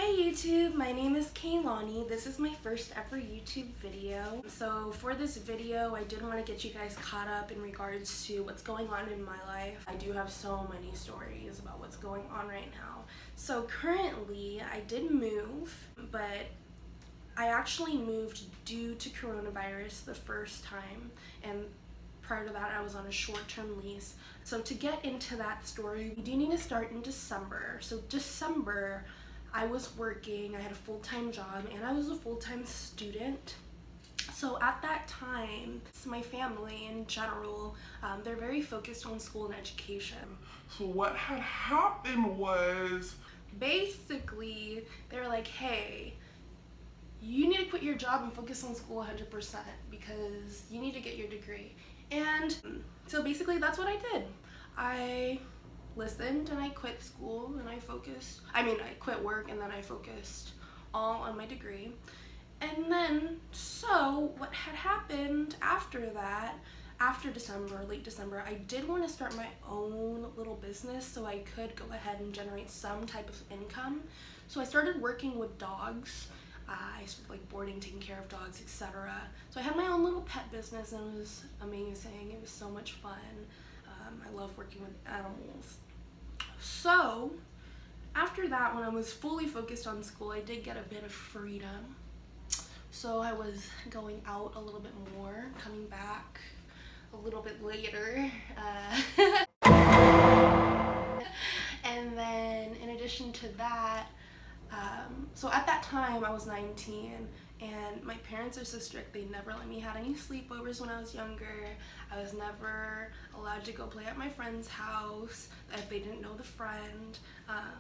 Hey YouTube, my name is Kaylani. This is my first ever YouTube video. So for this video, I did want to get you guys caught up in regards to what's going on in my life. I do have so many stories about what's going on right now. So currently, I did move, but I actually moved due to coronavirus the first time, and prior to that I was on a short-term lease. So to get into that story, we do need to start in December. So December, I was working, I had a full-time job, and I was a full-time student. So at that time, my family in general, they're very focused on school and education. So what had happened was, basically, they were like, hey, you need to quit your job and focus on school 100% because you need to get your degree. And so basically that's what I did. I listened and I quit school and I quit work and then I focused all on my degree. And then, so what had happened after that, after December, late December, I did want to start my own little business so I could go ahead and generate some type of income. So I started working with dogs. I started like boarding, taking care of dogs, etc. So I had my own little pet business and it was amazing. It was so much fun. I love working with animals. So after that, when I was fully focused on school, I did get a bit of freedom. So I was going out a little bit more, coming back a little bit later. And then in addition to that, so at that time I was 19 and my parents are so strict. They never let me have any sleepovers when I was younger. I was never allowed to go play at my friend's house if they didn't know the friend,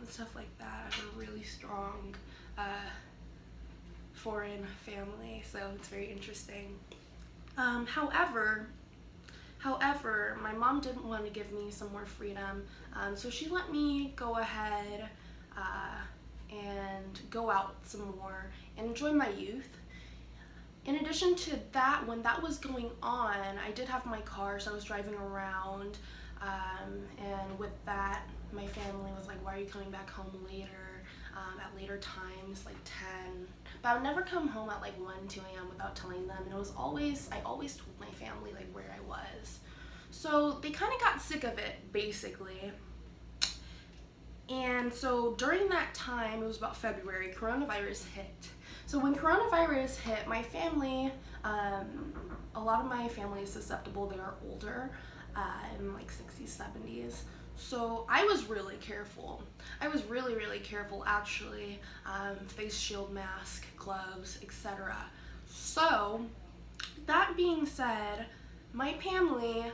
stuff like that. I have a really strong foreign family, so it's very interesting. However, my mom didn't want to give me some more freedom, so she let me go ahead and go out some more and enjoy my youth. In addition to that, when that was going on, I did have my car, so I was driving around, and with that, my family was like, why are you coming back home later, at later times, like 10, but I would never come home at like 1, 2 a.m. without telling them, and I always told my family like where I was. So they kind of got sick of it, basically. And so during that time, it was about February, coronavirus hit. So when coronavirus hit, my family, a lot of my family is susceptible. They are older, in like 60s, 70s. So I was really careful. I was really, really careful actually. Face shield, mask, gloves, etc. So that being said, my family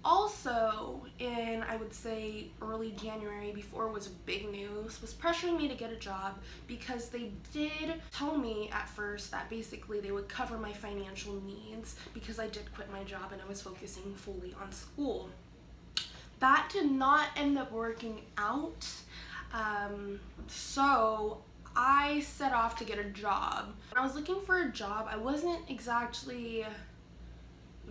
also in, I would say, early January, before it was big news, was pressuring me to get a job because they did tell me at first that basically they would cover my financial needs because I did quit my job and I was focusing fully on school. That did not end up working out, so I set off to get a job. When I was looking for a job, I wasn't exactly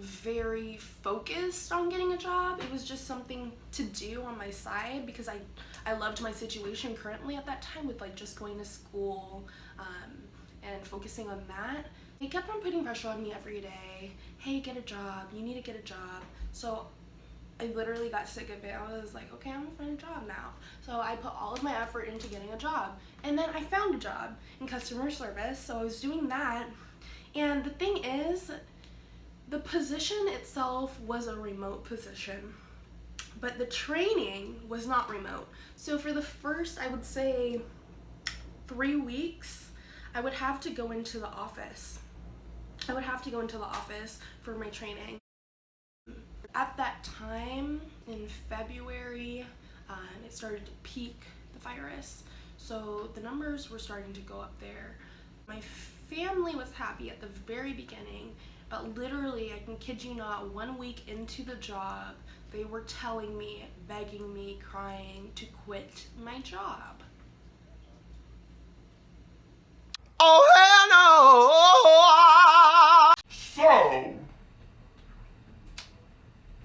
very focused on getting a job. It was just something to do on my side because I loved my situation currently at that time with like just going to school and focusing on that. They kept on putting pressure on me every day. Hey, get a job, you need to get a job. So I literally got sick of it. I was like, okay, I'm gonna find a job now. So I put all of my effort into getting a job. And then I found a job in customer service, so I was doing that. And the thing is, the position itself was a remote position, but the training was not remote. So for the first, I would say, 3 weeks, I would have to go into the office. I would have to go into the office for my training. At that time, in February, it started to peak, the virus. So the numbers were starting to go up there. My family was happy at the very beginning, but literally, I can kid you not, 1 week into the job, they were telling me, begging me, crying to quit my job. oh hell no! So,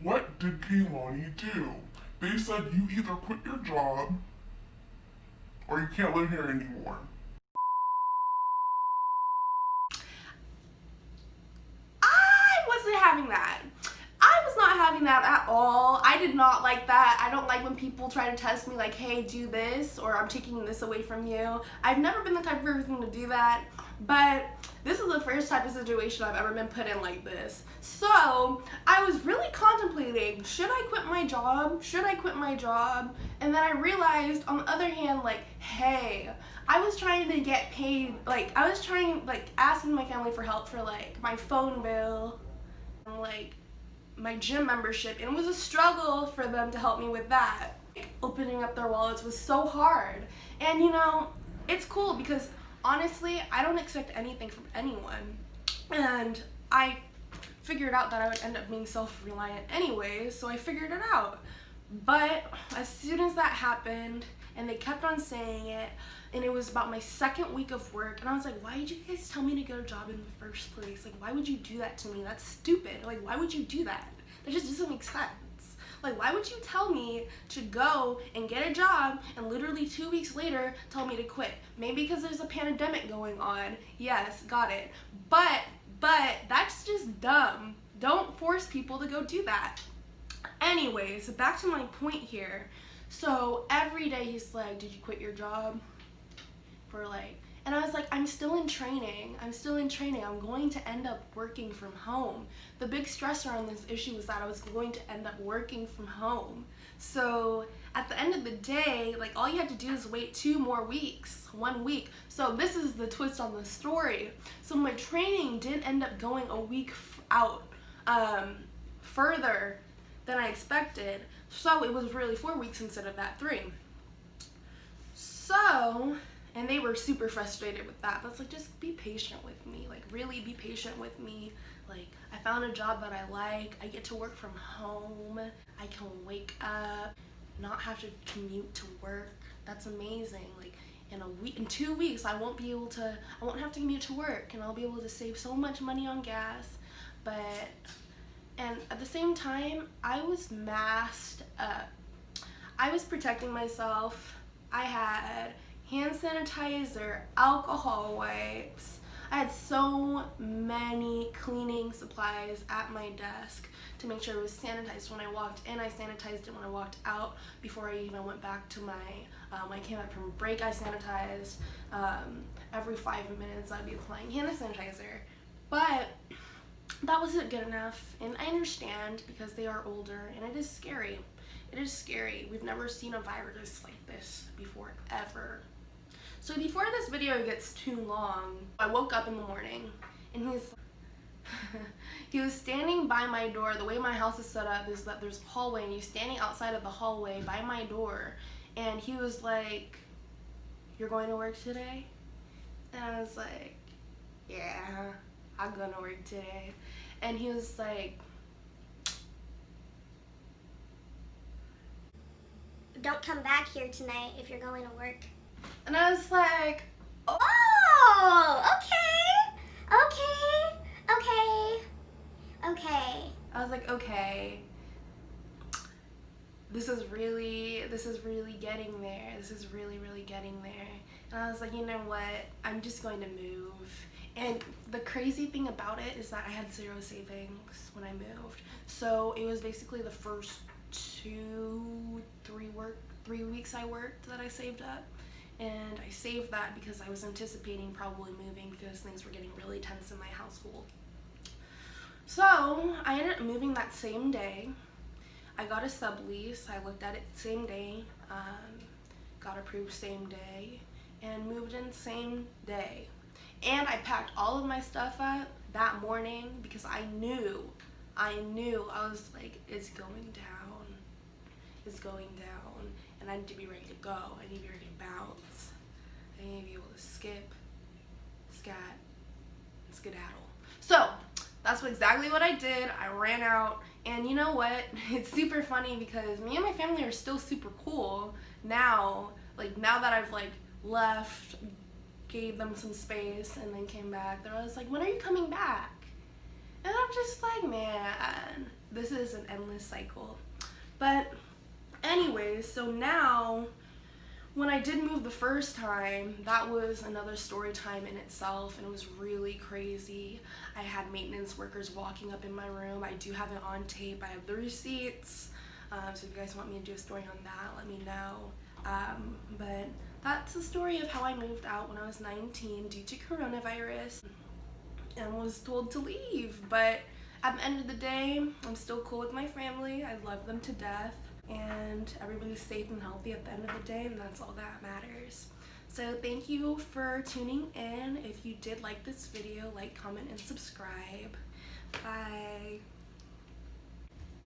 what did Kaylani do? They said you either quit your job or you can't live here anymore. all. I did not like that. I don't like when people try to test me like, hey, do this, or I'm taking this away from you. I've never been the type of person to do that, but this is the first type of situation I've ever been put in like this. So I was really contemplating, should I quit my job? Should I quit my job? And then I realized, on the other hand, like, hey, I was trying to get paid, like, I was trying, like, asking my family for help for, like, my phone bill and, like, my gym membership, and it was a struggle for them to help me with that. Opening up their wallets was so hard. And, you know, it's cool because, honestly, I don't expect anything from anyone. And I figured out that I would end up being self-reliant anyways, so I figured it out. But as soon as that happened, and they kept on saying it, and it was about my second week of work, and I was like, why did you guys tell me to get a job in the first place? Like, why would you do that to me? That's stupid. Like, why would you do that? That just doesn't make sense. Like, why would you tell me to go and get a job and literally 2 weeks later tell me to quit? Maybe because there's a pandemic going on. Yes, got it. But that's just dumb. Don't force people to go do that. Anyways, back to my point here. So every day he's like, did you quit your job? For like, and I was like, I'm still in training. I'm going to end up working from home. The big stressor on this issue was that I was going to end up working from home. So at the end of the day, like, all you had to do is wait 2 more weeks, 1 week. So this is the twist on the story. So my training did end up going a week out, further than I expected. So it was really 4 weeks instead of that 3. So, and they were super frustrated with that. But it's like, just be patient with me. Like, really be patient with me. Like, I found a job that I like. I get to work from home. I can wake up, not have to commute to work. That's amazing. Like, in 2 weeks, I won't have to commute to work, and I'll be able to save so much money on gas. And at the same time, I was masked up. I was protecting myself. I had hand sanitizer, alcohol wipes. I had so many cleaning supplies at my desk to make sure it was sanitized when I walked in. I sanitized it when I walked out. Before I even went back to when I came back from break, I sanitized. Every 5 minutes I'd be applying hand sanitizer. But that wasn't good enough, and I understand because they are older, and it is scary. It is scary. We've never seen a virus like this before, ever. So before this video gets too long, I woke up in the morning, and he was standing by my door. The way my house is set up is that there's a hallway, and he's standing outside of the hallway by my door, and he was like, "You're going to work today?" And I was like, "Yeah, I'm going to work today." And he was like, "Don't come back here tonight if you're going to work." and I was like, Oh, okay. I was like, okay, this is really getting there. This is really getting there. And I was like, you know what? I'm just going to move. And the crazy thing about it is that I had 0 savings when I moved. So it was basically the first 3 weeks I worked that I saved up. And I saved that because I was anticipating probably moving because things were getting really tense in my household. So I ended up moving that same day. I got a sublease. I looked at it same day, got approved same day, and moved in same day. And I packed all of my stuff up that morning because I knew, I was like, it's going down, and I need to be ready to go. I need to be ready to bounce. I need to be able to skip, scat, and skedaddle. So that's exactly what I did. I ran out, and you know what? It's super funny because me and my family are still super cool now. Like, now that I've like left, gave them some space, and then came back, they're always like, when are you coming back? And I'm just like, man, this is an endless cycle. But anyways, so now When I did move the first time, that was another story time in itself, and it was really crazy. I had maintenance workers walking up in my room. I do have it on tape. I have the receipts. So if you guys want me to do a story on that, let me know. But that's the story of how I moved out when I was 19 due to coronavirus and was told to leave. But at the end of the day, I'm still cool with my family. I love them to death. And everybody's safe and healthy at the end of the day, and that's all that matters. So thank you for tuning in. If you did like this video, like, comment, and subscribe. Bye.